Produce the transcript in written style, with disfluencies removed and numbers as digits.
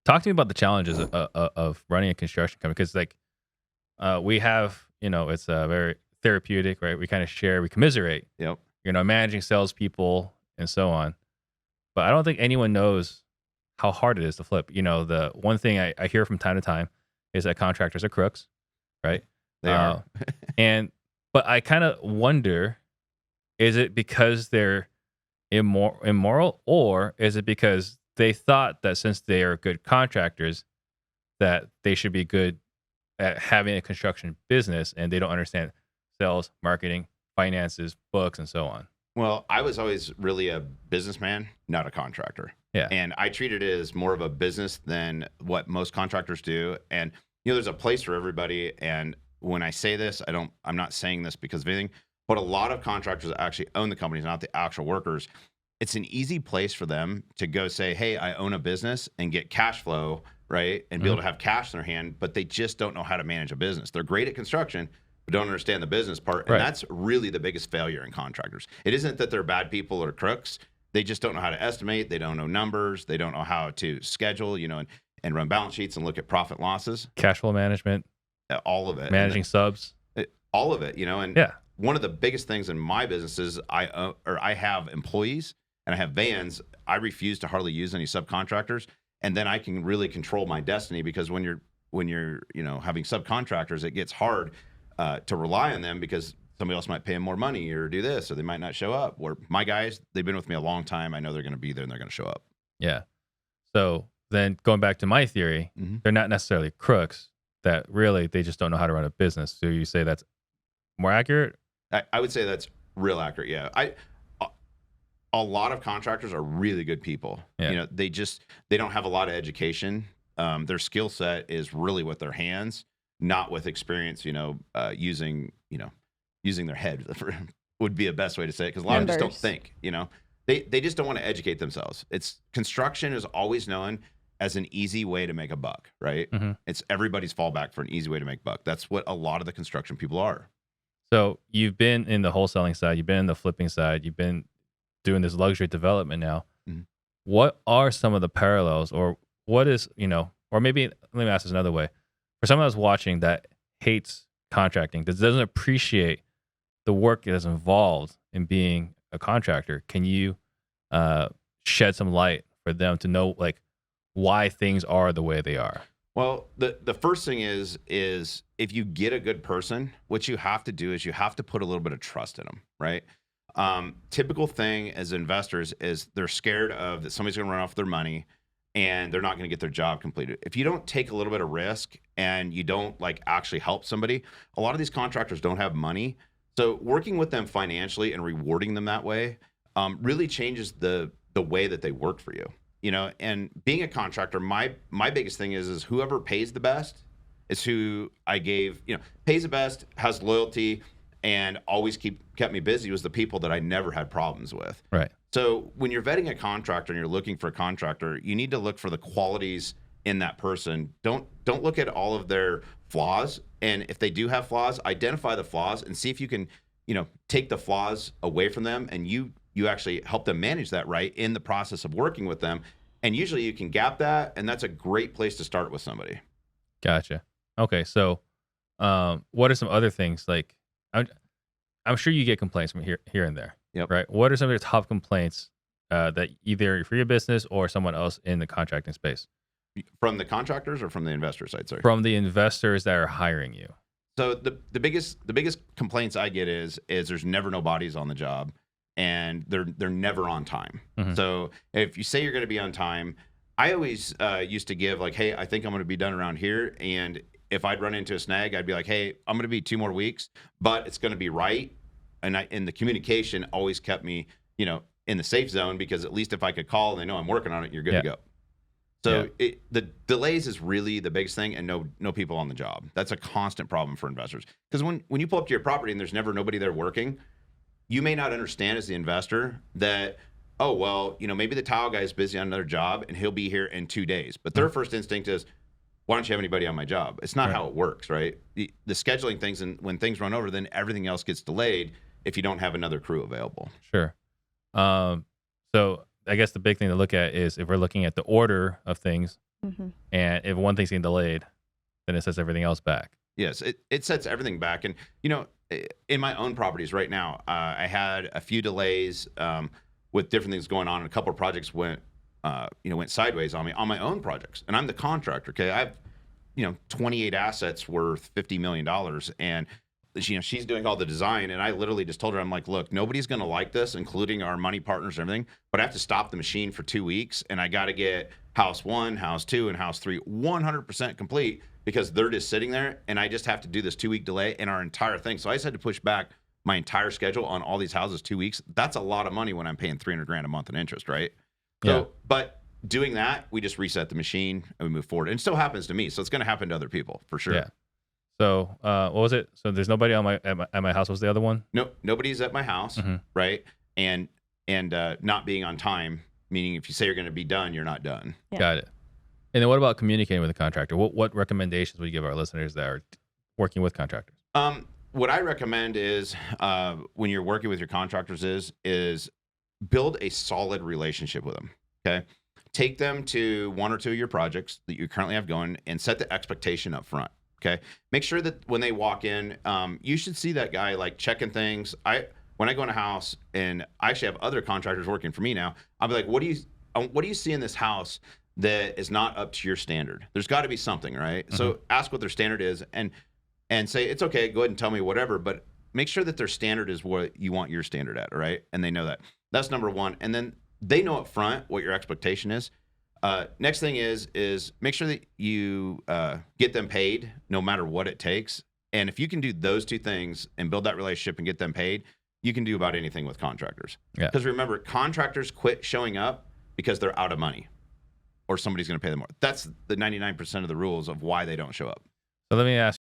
Talk to me about the challenges of running a construction company because, like, we have, it's very therapeutic, right? We kind of share, we commiserate, Yep. managing salespeople and so on. But I don't think anyone knows how hard it is to flip. The one thing I hear from time to time is that contractors are crooks, right? They are. But I kind of wonder, is it because they're immoral, or is it because they thought that since they are good contractors, that they should be good at having a construction business, and they don't understand sales, marketing, finances, books, and so on? Well, I was always really a businessman, not a contractor. Yeah. And I treated it as more of a business than what most contractors do. And there's a place for everybody. And when I say this, I'm not saying this because of anything, but a lot of contractors actually own the companies, not the actual workers. It's an easy place for them to go say, hey, I own a business and get cash flow, right? And be able to have cash in their hand, but they just don't know how to manage a business. They're great at construction, but don't understand the business part. And Right. that's really the biggest failure in contractors. It isn't that they're bad people or crooks. They just don't know how to estimate. They don't know numbers. They don't know how to schedule, and run balance sheets and look at profit losses. Cash flow management, All of it. managing subs. All of it, and Yeah. one of the biggest things in my business is I have employees and I have vans. I refuse to hardly use any subcontractors, and then I can really control my destiny, because when you're having subcontractors, it gets hard to rely on them because somebody else might pay them more money or do this, or they might not show up. Or my guys, they've been with me a long time. I know they're going to be there and they're going to show up. Yeah. So then going back to my theory, they're not necessarily crooks, that really they just don't know how to run a business. So you say that's more accurate? I would say that's real accurate. Yeah. A lot of contractors are really good people. Yeah. They don't have a lot of education. Their skill set is really with their hands, not with experience, using their head would be a best way to say it, because a lot of them just don't think, they just don't want to educate themselves. Construction is always known as an easy way to make a buck, right? Mm-hmm. It's everybody's fallback for an easy way to make buck. That's what a lot of the construction people are. So you've been in the wholesaling side, you've been in the flipping side, you've been doing this luxury development now. Mm-hmm. What are some of the parallels, or what is, or maybe let me ask this another way. For someone that's watching that hates contracting, that doesn't appreciate the work that's involved in being a contractor, can you shed some light for them to know, like, why things are the way they are? Well, the first thing is if you get a good person, what you have to do is you have to put a little bit of trust in them, right? Typical thing as investors is they're scared of that somebody's going to run off their money and they're not going to get their job completed. If you don't take a little bit of risk and you don't actually help somebody, a lot of these contractors don't have money. So working with them financially and rewarding them that way really changes the way that they work for you. And being a contractor, my biggest thing is whoever pays the best is who I gave, pays the best, has loyalty, and always kept me busy, was the people that I never had problems with. Right. So when you're vetting a contractor and you're looking for a contractor, you need to look for the qualities in that person. Don't look at all of their flaws. And if they do have flaws, identify the flaws and see if you can, take the flaws away from them, and you actually help them manage that right in the process of working with them. And usually you can gap that, and that's a great place to start with somebody. Gotcha. Okay. So what are some other things? Like, I'm sure you get complaints from here and there. Yep. Right. What are some of your top complaints that either for your business or someone else in the contracting space? From the contractors or from the investor side, sorry? From the investors that are hiring you. So the biggest complaints I get is there's never no bodies on the job, and they're never on time. Mm-hmm. So if you say you're going to be on time, I always used to give hey, I think I'm going to be done around here, and if I'd run into a snag, I'd be like, hey, I'm going to be 2 more weeks, but it's going to be right. And the communication always kept me, in the safe zone, because at least if I could call and they know I'm working on it, you're good to go. So the delays is really the biggest thing, and no people on the job. That's a constant problem for investors. Because when you pull up to your property and there's never nobody there working, you may not understand as the investor that, oh, well, maybe the tile guy is busy on another job and he'll be here in 2 days. But their first instinct is, why don't you have anybody on my job? It's not how it works, right? The scheduling things, and when things run over, then everything else gets delayed if you don't have another crew available. Sure. So I guess the big thing to look at is, if we're looking at the order of things, And if one thing's getting delayed, then it sets everything else back. Yes, it sets everything back. And, in my own properties right now, I had a few delays with different things going on. And a couple of projects went sideways on me on my own projects. And I'm the contractor. Okay. I have, 28 assets worth $50 million. And, she's doing all the design. And I literally just told her, I'm like, look, nobody's going to like this, including our money partners and everything. But I have to stop the machine for 2 weeks. And I got to get house 1, house 2, and house 3 100% complete, because they're just sitting there, and I just have to do this 2-week delay in our entire thing. So I just had to push back my entire schedule on all these houses 2 weeks. That's a lot of money when I'm paying $300,000 a month in interest, right? So, but doing that, we just reset the machine and we move forward. And it still happens to me, so it's going to happen to other people for sure. Yeah. So what was it? So there's nobody on at my house. What was the other one? No, nobody's at my house, right? And not being on time, meaning if you say you're going to be done, you're not done. Yeah. Got it. And then what about communicating with a contractor? What recommendations would you give our listeners that are working with contractors? What I recommend is when you're working with your contractors is build a solid relationship with them. Okay. Take them to 1 or 2 of your projects that you currently have going and set the expectation up front. Okay. Make sure that when they walk in, you should see that guy like checking things. When I go in a house, and I actually have other contractors working for me now, I'll be like, what do you see in this house that is not up to your standard? There's got to be something, right? So ask what their standard is and say, it's okay, go ahead and tell me whatever, but make sure that their standard is what you want your standard at, all right? And they know that. That's number one. And then they know up front what your expectation is. Next thing is make sure that you get them paid no matter what it takes. And if you can do those 2 things and build that relationship and get them paid, you can do about anything with contractors. Because remember, contractors quit showing up because they're out of money or somebody's going to pay them more. That's the 99% of the rules of why they don't show up. So let me ask